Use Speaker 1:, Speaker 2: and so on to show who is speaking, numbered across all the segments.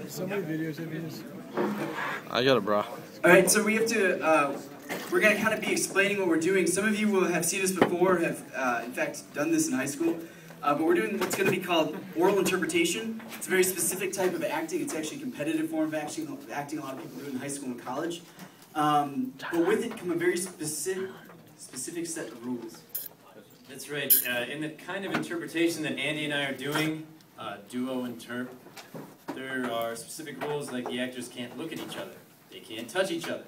Speaker 1: So many videos of these.
Speaker 2: I got it, bro.
Speaker 3: Alright, so we have to, we're going to kind of be explaining what we're doing. Some of you will have seen us before, have in fact done this in high school. But we're doing what's going to be called oral interpretation. It's a very specific type of acting. It's actually a competitive form of acting. A lot of people do it in high school and college. But with it come a very specific set of rules.
Speaker 4: That's right. In the kind of interpretation that Andy and I are doing, duo interp, there are specific rules like the actors can't look at each other. They can't touch each other.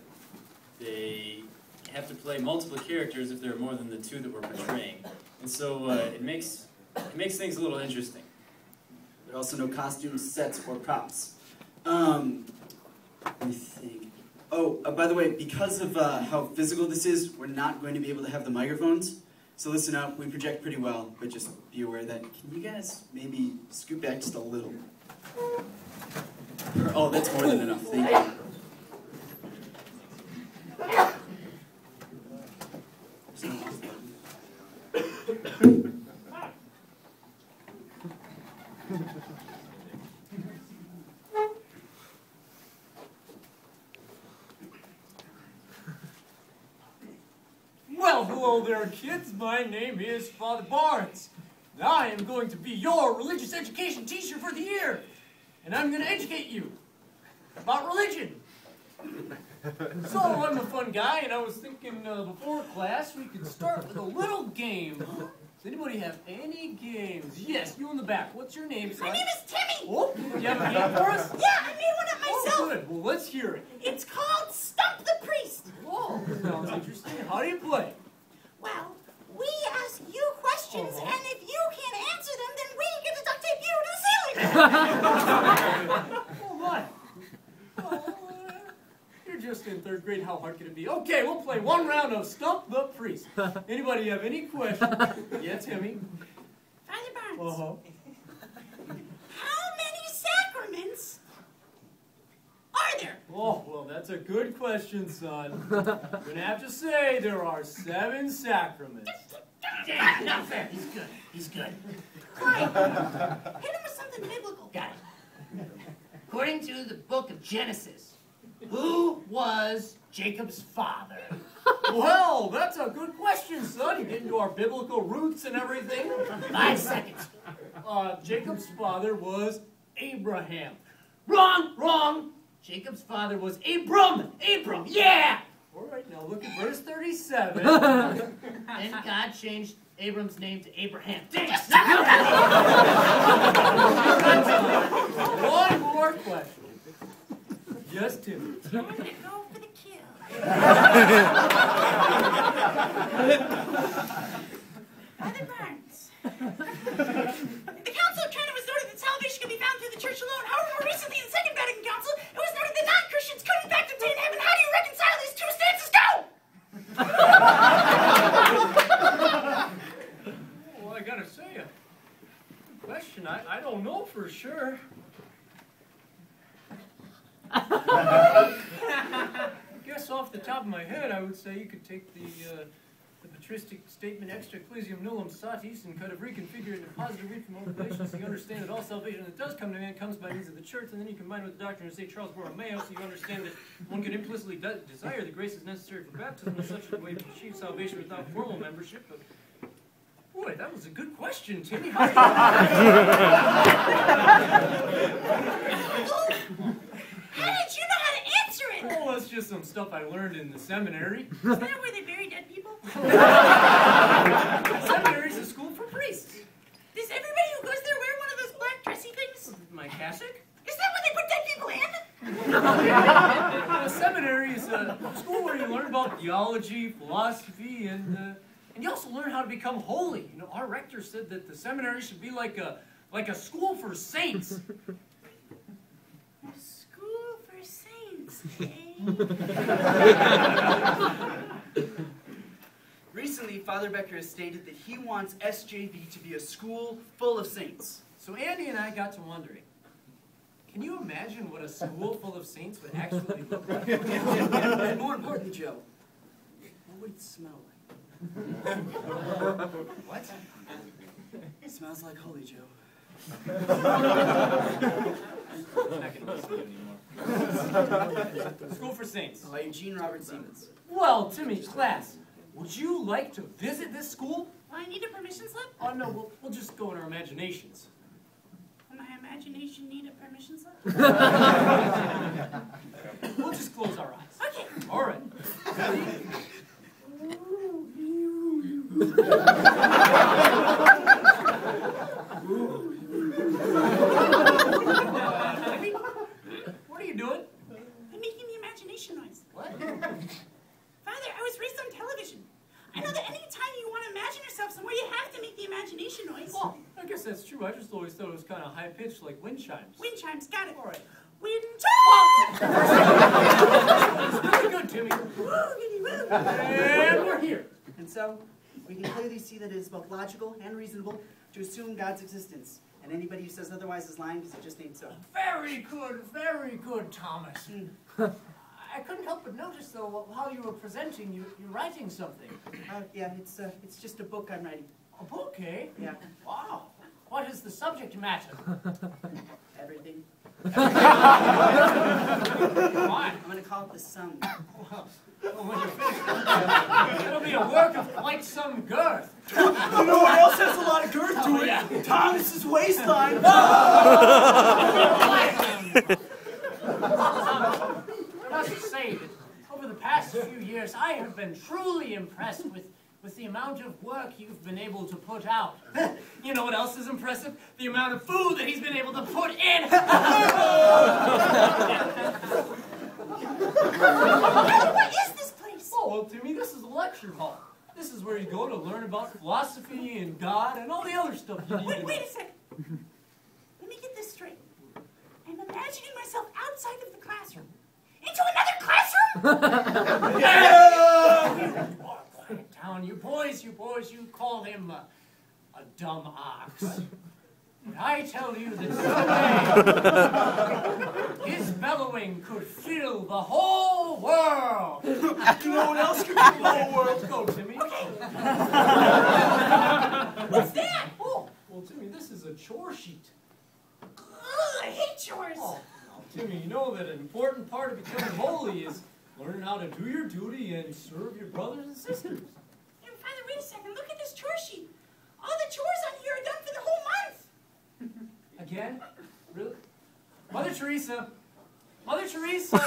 Speaker 4: They have to play multiple characters if there are more than the two that we're portraying. And so it makes things a little interesting.
Speaker 3: There are also no costumes, sets, or props. Let me think. Oh, by the way, because of how physical this is, we're not going to be able to have the microphones. So listen up, we project pretty well, but just be aware that, can you guys maybe scoot back just a little? Oh, that's more than enough, thank you.
Speaker 5: Well, hello there, kids. My name is Father Barnes. And I am going to be your religious education teacher for the year. And I'm going to educate you about religion. So, I'm a fun guy, and I was thinking before class we could start with a little game. Does anybody have any games? Yes, you in the back. What's your name, son?
Speaker 6: My name is Timmy.
Speaker 5: Oh, do you have a game for us?
Speaker 6: Yeah, I made one up myself.
Speaker 5: Oh, good. Well, let's hear it.
Speaker 6: It's called Stump the Priest.
Speaker 5: Oh, sounds interesting. How do you play?
Speaker 6: Well, we ask you questions, and if you can't answer them, then we get to duct tape you to the ceiling.
Speaker 5: Oh, my. Oh, you're just in third grade. How hard can it be? Okay, we'll play one round of Stump the Priest. Anybody have any questions? Yeah, Timmy.
Speaker 6: Father Barnes,
Speaker 5: Uh-huh.
Speaker 6: how many sacraments are there?
Speaker 5: Oh, well, that's a good question, son. I'm going to have to say there are 7 sacraments.
Speaker 6: Yeah, not fair. He's good. He's good. Clyde, hit him with something biblical.
Speaker 7: Got it. According to the book of Genesis, who was Jacob's father?
Speaker 5: Well, that's a good question, son. You get into our biblical roots and everything.
Speaker 7: 5 seconds.
Speaker 5: Jacob's father was Abraham.
Speaker 7: Wrong, wrong. Jacob's father was Abram. Abram, yeah.
Speaker 5: All right, now look at verse 37.
Speaker 7: Then God changed Abram's name to Abraham. Dang it.
Speaker 5: One more question. Yes, Tim.
Speaker 6: I'm going to go for the kill. Father Barnes, the Council of Trent was noted that salvation can be found through the Church alone. However, more recently in the Second Vatican Council, it was noted that non-Christians couldn't in fact obtain heaven. How do you reconcile these two stances? Go!
Speaker 5: Well, I gotta say, good question. I don't know for sure. I guess off the top of my head, I would say you could take the patristic statement extra ecclesiam nullum satis and kind of reconfigure it in a positive read from all revelations so you understand that all salvation that does come to man comes by means of the church, and then you combine it with the doctrine of St. Charles Borromeo so you understand that one can implicitly desire the graces necessary for baptism in such a way to achieve salvation without formal membership. But boy, that was a good question, Timmy. How
Speaker 6: How did you know how to answer it?
Speaker 5: Oh, that's just some stuff I learned in the seminary.
Speaker 6: Is that where they bury dead people?
Speaker 5: Seminary's a school for priests.
Speaker 6: Does everybody who goes there wear one of those black dressy things?
Speaker 5: My cassock?
Speaker 6: Is that where they put dead people in?
Speaker 5: A seminary is a school where you learn about theology, philosophy, and you also learn how to become holy. You know, our rector said that the seminary should be like a school for saints.
Speaker 6: School for saints, eh?
Speaker 3: Recently, Father Becker has stated that he wants SJV to be a school full of saints.
Speaker 5: So Andy and I got to wondering, can you imagine what a school full of saints would actually look like?
Speaker 3: And more importantly, Joe, what would it smell like?
Speaker 5: What?
Speaker 3: It smells like holy, Joe.
Speaker 5: School for Saints.
Speaker 3: Eugene Robert Siemens.
Speaker 5: Well, Timmy, class, would you like to visit this school?
Speaker 6: Well, I need a permission slip?
Speaker 5: Oh, no, we'll just go in our imaginations.
Speaker 6: Will my imagination need a permission slip?
Speaker 5: We'll just close our eyes.
Speaker 6: Okay.
Speaker 5: All right. What are you doing?
Speaker 6: I'm making the imagination noise.
Speaker 5: What?
Speaker 6: Father, I was raised on television. I know that any time you want to imagine yourself somewhere, you have to make the imagination noise.
Speaker 5: Oh, I guess that's true. I just always thought it was kind of high-pitched, like wind chimes.
Speaker 6: Wind chimes, got it.
Speaker 5: All right.
Speaker 6: Wind chimes!
Speaker 5: Really good, Timmy. And we're here.
Speaker 8: And so, we can clearly see that it is both logical and reasonable to assume God's existence. And anybody who says otherwise is lying because it just ain't so.
Speaker 5: Very good, Thomas. I couldn't help but notice, though, how you were presenting. You're writing something.
Speaker 8: Yeah, it's just a book I'm writing.
Speaker 5: A book, eh?
Speaker 8: Yeah,
Speaker 5: Wow. What is the subject matter?
Speaker 8: everything.
Speaker 5: Why?
Speaker 8: I'm going to call it The Sun.
Speaker 5: Well, when you're finished, it'll be a work of quite some girth.
Speaker 8: You know what else has a lot of girth to it?
Speaker 5: Yeah.
Speaker 8: Thomas's waistline.
Speaker 5: I must say that over the past few years, I have been truly impressed with the amount of work you've been able to put out. You know what else is impressive? The amount of food that he's been able to put in.
Speaker 6: What is this place?
Speaker 5: Oh, well, to me, this is a lecture hall. This is where you go to learn about philosophy and God and all the other stuff you need to know.
Speaker 6: Wait a second. Let me get this straight. I'm imagining myself outside of the classroom. Into another classroom?
Speaker 5: Quiet down, you boys, you call him a dumb ox. But I tell you that someday his bellowing could fill the whole world.
Speaker 8: You know what else could fill the whole world?
Speaker 5: Let's go, Timmy.
Speaker 6: What's that?
Speaker 5: Oh, well, Timmy, this is a chore sheet.
Speaker 6: Ugh, I hate chores.
Speaker 5: Oh, now, Timmy, you know that an important part of becoming holy is learning how to do your duty and serve your brothers and sisters.
Speaker 6: Hey, Father, wait a second. Look at this chore sheet. All the chores on here are done for the whole month.
Speaker 5: Again? Really? Mother Teresa! Mother Teresa!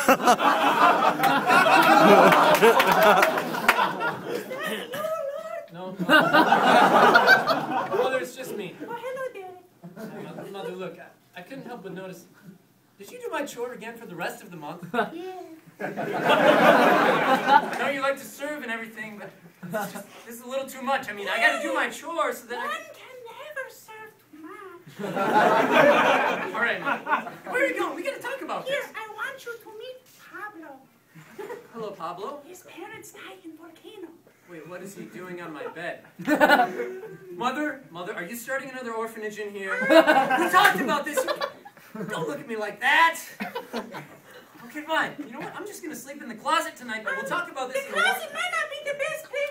Speaker 5: No. Mother, it's just me.
Speaker 6: Oh, hello, Daddy.
Speaker 5: Mother, look, I couldn't help but notice. Did you do my chore again for the rest of the month?
Speaker 6: Yeah.
Speaker 5: I know you like to serve and everything, but this is a little too much. I mean, I gotta do my chore so that
Speaker 6: One
Speaker 5: I
Speaker 6: can never serve too much.
Speaker 5: can... All right, Mother. Where are you going? We gotta talk about
Speaker 6: Here,
Speaker 5: this.
Speaker 6: I want you to meet Pablo.
Speaker 5: Hello, Pablo.
Speaker 6: His parents died in volcano.
Speaker 5: Wait, what is he doing on my bed? Mother, are you starting another orphanage in here? We talked about this. Don't look at me like that. Okay, fine. You know what? I'm just going to sleep in the closet tonight, but we'll talk about this
Speaker 6: The
Speaker 5: in the morning.
Speaker 6: closet might not be the best pick.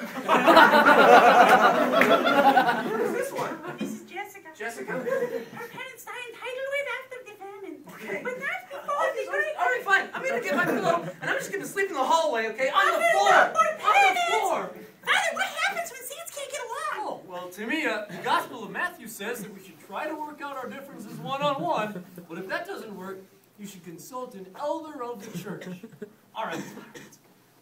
Speaker 5: Who's this one?
Speaker 6: This is Jessica.
Speaker 5: Jessica.
Speaker 6: Her parents died tidal after the famine.
Speaker 5: Okay.
Speaker 6: But not before the great...
Speaker 5: All right, fine. I'm going to get my pillow, and I'm just going to sleep in the hallway, okay? On the floor.
Speaker 6: More
Speaker 5: On the
Speaker 6: penance.
Speaker 5: floor.
Speaker 6: Father, what happens when saints can't get along?
Speaker 5: Oh, well, to me, the Gospel of Matthew says that we should try to work out our differences one-on-one, but if that doesn't work, you should consult an elder of the church. All right.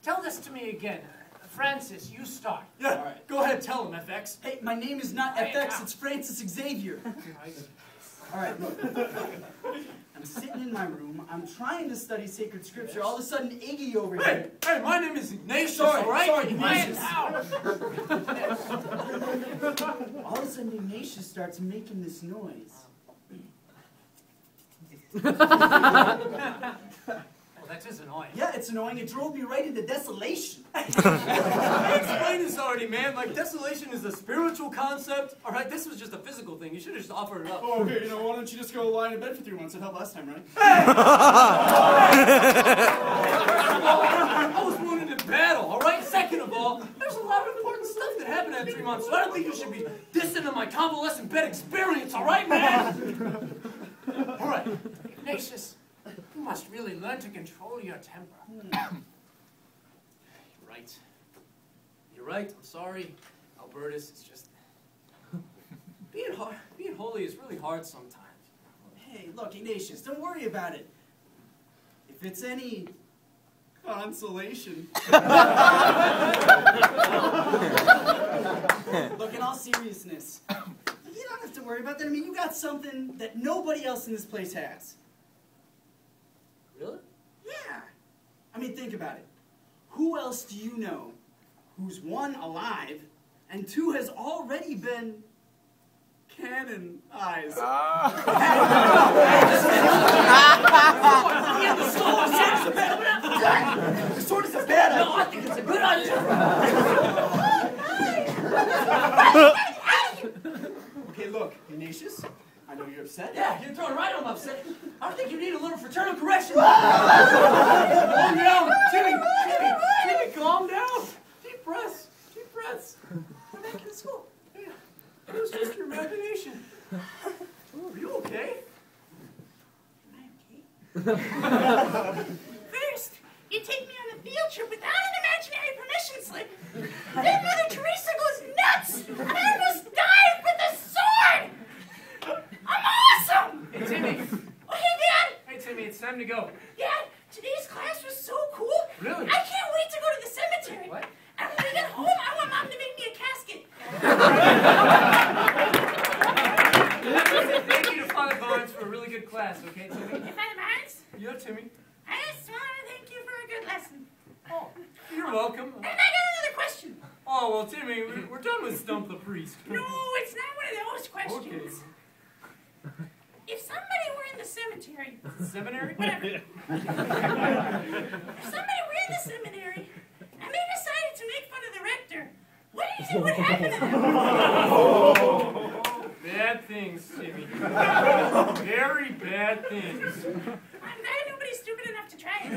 Speaker 5: Tell this to me again. Francis, you start.
Speaker 8: Yeah.
Speaker 5: All right. Go ahead, tell him, FX.
Speaker 8: Hey, my name is not
Speaker 5: Hey,
Speaker 8: FX,
Speaker 5: now.
Speaker 8: it's Francis Xavier. All right, look. I'm sitting in my room. I'm trying to study sacred scripture. All of a sudden, Iggy over here.
Speaker 5: Hey, my name is Ignatius,
Speaker 8: Sorry,
Speaker 5: all right?
Speaker 8: sorry,
Speaker 5: Quiet
Speaker 8: Ignatius.
Speaker 5: down.
Speaker 8: All of a sudden, Ignatius starts making this noise.
Speaker 5: Well, that is annoying.
Speaker 8: Yeah, it's annoying. It drove me right into desolation.
Speaker 5: I explained this already, man. Like, desolation is a spiritual concept. All right, this was just a physical thing. You should have just offered it up.
Speaker 8: Oh, okay, why don't you just go lie in bed for 3 months? It helped last time, right?
Speaker 5: I was wounded in battle, all right? Second of all, all, there's a lot of important stuff that happened in 3 months, so I don't think you should be dissing on my convalescent bed experience, all right, man? All right, Ignatius, you must really learn to control your temper. You're right. You're right, I'm sorry. Albertus, it's just... Being holy is really hard sometimes.
Speaker 8: Hey, look, Ignatius, don't worry about it. If it's any consolation. Look, in all seriousness, you don't have to worry about that. I mean, you got something that nobody else in this place has.
Speaker 5: Really?
Speaker 8: Yeah. I mean, think about it. Who else do you know who's one, alive, and two, has already been canonized?
Speaker 7: The sword is a bad idea. No, I think it's a good idea.
Speaker 8: Okay, look, Ignatius, I know you're upset.
Speaker 7: Yeah, you're throwing right on my upset. I don't think you need a little fraternal correction.
Speaker 5: Calm down, Timmy, calm down. Deep breaths, deep breaths.
Speaker 8: Go back into school.
Speaker 5: It was just your imagination. Are you okay?
Speaker 6: First, you take me on a field trip without an imaginary permission slip. Then Mother Teresa goes nuts, and I almost died with a sword. I'm awesome.
Speaker 5: Hey, Timmy.
Speaker 6: Oh, hey, Dad.
Speaker 5: Hey, Timmy, it's time to go.
Speaker 6: Dad, today's class was so cool.
Speaker 5: Really?
Speaker 6: I can't wait to go to the cemetery.
Speaker 5: What?
Speaker 6: And when we get home, I want Mom to make me a casket.
Speaker 5: Thank you to Father Barnes for a really good class, okay, Timmy?
Speaker 6: Hey, Father Barnes,
Speaker 5: Yeah, Timmy.
Speaker 6: I just want to thank you for a good lesson.
Speaker 5: Oh, you're welcome.
Speaker 6: And I got another question.
Speaker 5: Oh, well, Timmy, we're done with Stump the Priest.
Speaker 6: No, it's not one of those questions. If somebody were in the cemetery,
Speaker 5: Seminary?
Speaker 6: whatever. If somebody were in the seminary and they decided to make fun of the rector, what do you think would happen to them?
Speaker 5: Bad things, Timmy. Very bad things.
Speaker 6: I'm glad nobody's stupid enough to try it.